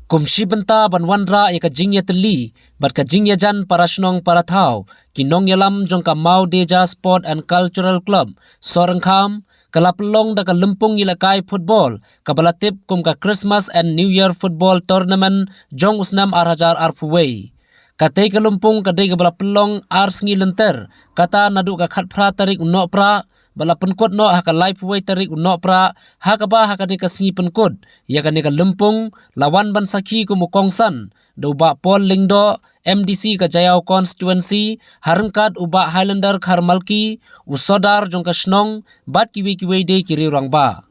Kumshi benta banwanra eka jingya teli bat ka jingya jan para snong para thau kinong yalam jong ka mau deja sport and cultural club sorangkham kalapelong da ka lempung ilakai football kabalatip kum ka Christmas and New Year football tournament jong usnam arhajar arpuwei katay kalumpung kaday ka balapelong ars ngi lenter kata nadu ka khatpra tarik unno pra bala penkot no haka life way tarik unno pra haka ba haka ni kasngi penkot ya ka ni ka lempung lawan ban sakhi ku mukongsan do ba Paul Lingdo MDC ka Jayau constituency harangkat uba Highlander Kharmalki usodar jong ka snong bat kiwi kiwi de kiri rang ba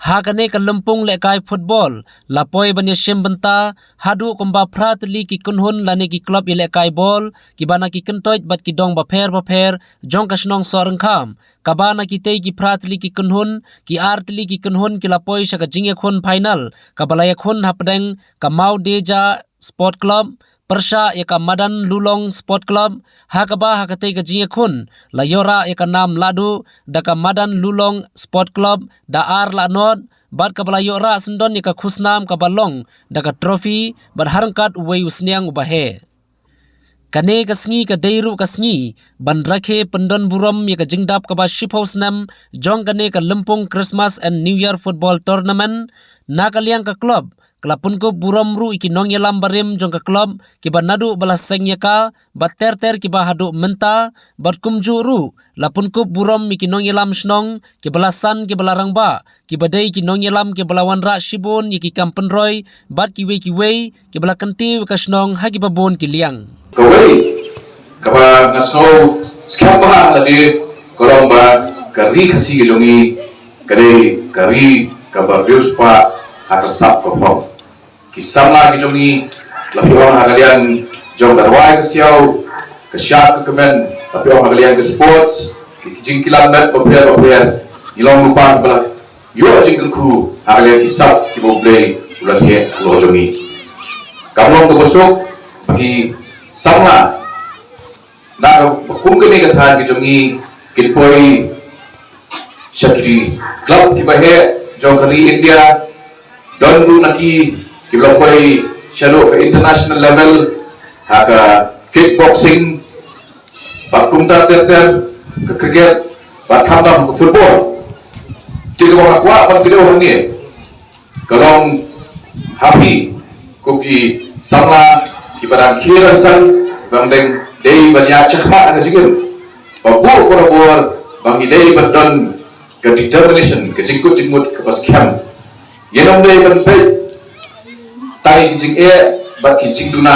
hakane ka lempung lekai football lapoi banya shembenta hadu komba pratli ki kunhun lane ki club lekai ball ki bana ki kentoit bat ki dong ba pher jong ka snong sorangkham kabana ki tei ki pratli ki kunhun ki artli ki kunhun ki lapoi sha ka jingye khun final ka balaya khun hapdeng ka mau deja sport club Persha eka Madan Lulong Sport Club hakaba hakate ka jingye khun layora eka nam ladu daka Madan Lulong Sport Club da ar la not bat ka balayora sendon eka khusnam ka balong daka trophy bat harangkat wei usniang ubahe kane kasngi ka deiru kasngi ban rakhe pendon buram ya ka jingdap ka ba ship house nam jong kane ka lempung Christmas and New Year football tournament nakaliang ka club kelapun ko buram ru iki nong yalam barim jong ka club ki ba nadu bala sengya ka bater ki ba hadu menta bat kumju ru lapun ko buram iki nong yalam snong ki bala san ki bala rangba ki badai ki nong yalam ki bala wanra shibun iki kampenroy bat ki wei ki bala kanti ka snong ha ki ba bon ki liang kawai kaba ngaso skamba lagi kolomba kari kasi ke jongi kare kari kaba biuspa atasap kopong kisama ke jongi lapi orang hagalian jong darwai ke siau ke syak ke kemen lapi orang hagalian ke sports ke jingkilan met oper ilong lupa bala yo jingkelku hagalian kisap ki boblei ulathe lo jongi kamong to bosok bagi sama na kungkene ka than ki jongi kitpoi shakri club ki bahe jongkari India donru naki ki blokoi shalo ka international level haka kickboxing bakumta terter ke cricket bakhamba ke football tiga orang kuat ban kilo orang ni kalong happy kopi sama ki barang khiran san bangdeng dei banyak chakma ana jigem babu korabor bangi dei badon ke determination ke jingkut ke pas kham yenong dei ban pe tai jing e ba ki jingduna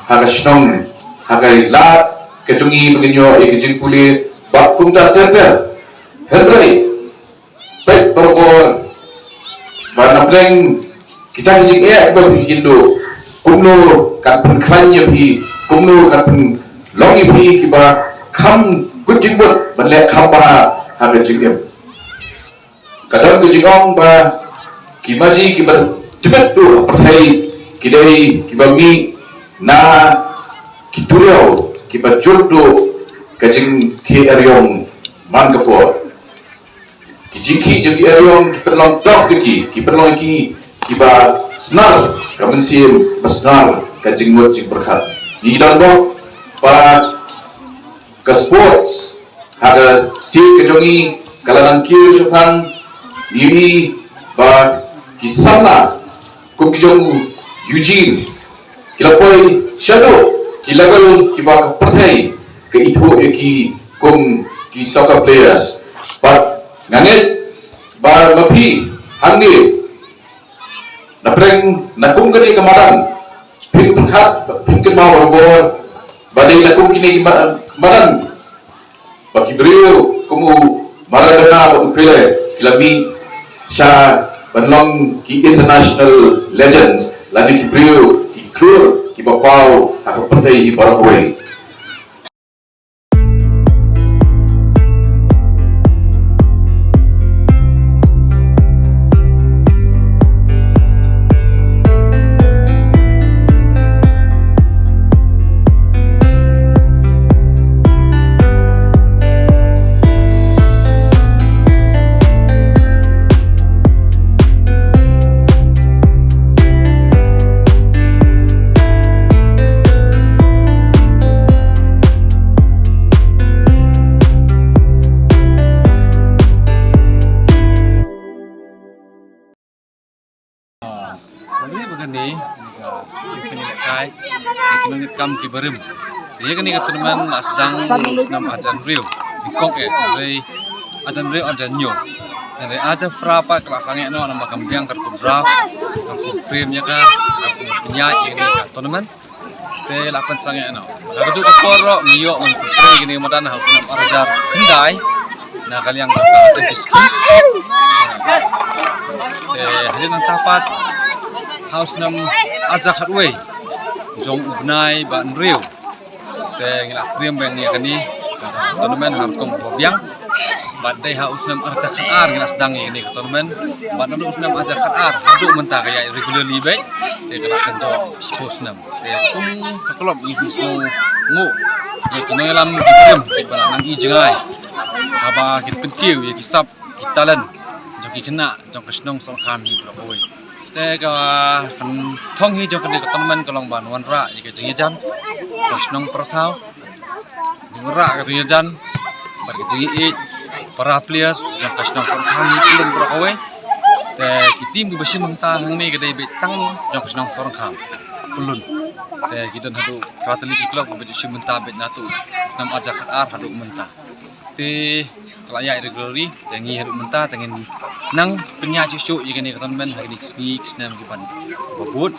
haga snong haga la ke jungi beginyo e ke jingpuli ba kumta terter hendrai pe korabor ba napleng kita jing e ba hindu kumno kan pun klanya pi kumno kan pun longi pi kiba kham kujingbut banle kham ba haga jingem kadang kujingong ba kimaji kiba tibet tu perthai kidai kiba mi na kituriau kiba jurdu kajing ki aryong mangapor kijingki jeng aryong kiperlong dof ki perlong ki kiba snar kamensim basnar kajing mut jing berkat ni dan bo para ke sports ada stil kejongi kalanan kiu syupan ini ba kisama kukijong Eugene kilapoi shadow kilagal kiba perthai ke itu ki kum ki soccer players but nganget ba mapi handi napreng nakum gani kamaran pin khat pin mau bor badai nakum kini kamaran bagi beliau kumu maradona ba upile kilabi sha banlong ki international legends lani ki beliau ki klur ki bapau aku pertai di Paraguay ni ni kai ni kam ki berim dia kan ni teman sedang senam ajan riu di kong dari ajan riu ajan nyo dari aja frapa kelas sange no nama kambiang kartu draft kartu frame nya ka penyanyi ini teman te lapan sange no kartu koro mio untuk gini madan harus nam arajar kendai nah kalian ada diski hari nang tapat house nam ajak hatway jong ubnai ban riu te ngila frame bang ni kani tournament har kom biang bat dai house nam ajak khatar ngila sedang ini tournament bat nam nam ajak khatar hadu menta kaya regularly baik te kena kanjo house nam te tum kaklop ni so ngu ye kinolam kirim ke bana nang i jengai aba kit penkiu ye kisap kitalan joki kena jong kasnong song kham hi brokoi te ka kan thong hi jong kan tournament kalong ban wan ra ye ke jingi jan kasnong prothau ra ka jingi jan bar ke jingi i para players jong kasnong song kham hi kulun brokoi te kitim ki basim mangta hang ni ke dai betang jong kasnong song kham kulun te gidan hadu katali ki klub be sim menta bet natu nam ajak khatar hadu menta te kelaya regularly tengi hadu menta tengen nang penya cucu ye kene tournament hari ni ski snam ki ban babut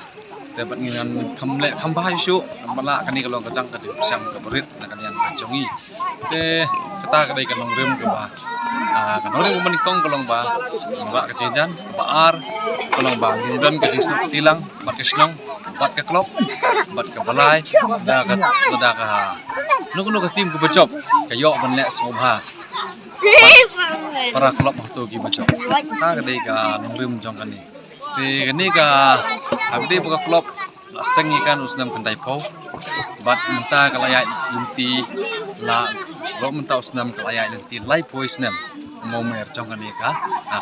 te bat ngan khamle khamba cucu mala kani kalong kacang ka sang ka berit na kanian jongi te kata ka dai kanong rem ke ba kanong rem man kong kalong ba ka jejan baar kalong ba dan ka jisuk tilang bat ka snong bat ka klop bat ka balai da ka nu ka tim ku bacop kayo ban le sobha para klub waktu ki bacop ta kadai ka nungrim jong kani te kani ka abdi buka klub laseng ikan usnam kendai pau bat menta kalaya inti la lo menta usnam kalaya inti lai pois nam mau mer jong kani ka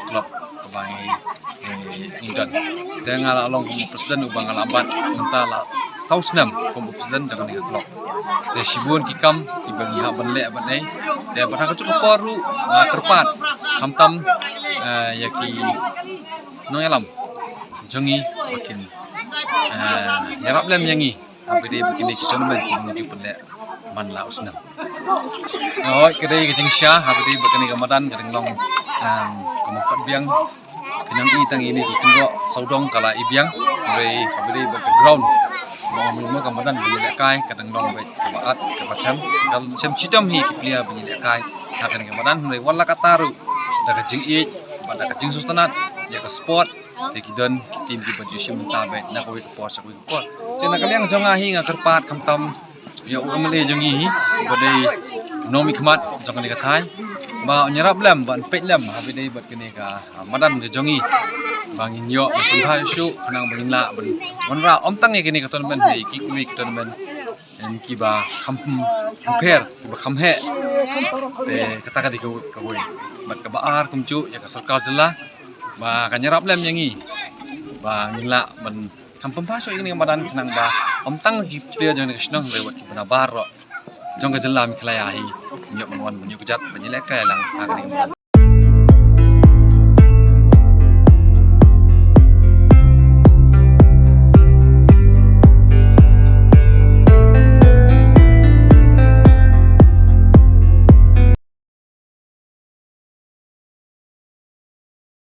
klub kebangi England dengan along presiden ubang alambat menta la sausnam kom presiden jong kani klub te sibun kikam ibangi ha banle banai te barang ka cukup paru kerpat kamtam yaki noyalam jongi makin yarap lem yangi apide begini kita menuju pele man la usnam oi kedai ke jingsha apide begini kamadan kadang long kampat biang kenang i tang ini di tunggu saudong kala ibiang dari apide background mau kamadan begini kai kadang long baik kebaat kebatam kalau sem sidam hi kiplia begini kai akan kamadan dari wala kataru daga jing i pada ka jing sustanat ya ka sport tekidan tim di baju sim tabe na ko ko sa ko tena kaliang jonga hi nga kerpat kamtam ya umle jongi hi badai nomi khmat jonga ka thai ba nyarap lam ban pet lam habi dei bat kene ka madan ke jongi bangin yo sunha su kanang bangin la ban onra omtang ye kene ka tournament hi ki week tournament en ki ba kampum per ki ba khamhe te kata ka di ko woi bat ka baar kumcu ya ka sarkar jela ba kanyarap lem yangi ba ngila ban kampung paso ini madan kenang ba omtang ki player jong kesnong lewat ki bana baro jong ka jela mi khlaya hi nyok mon mon nyok jat banyile kai lang akani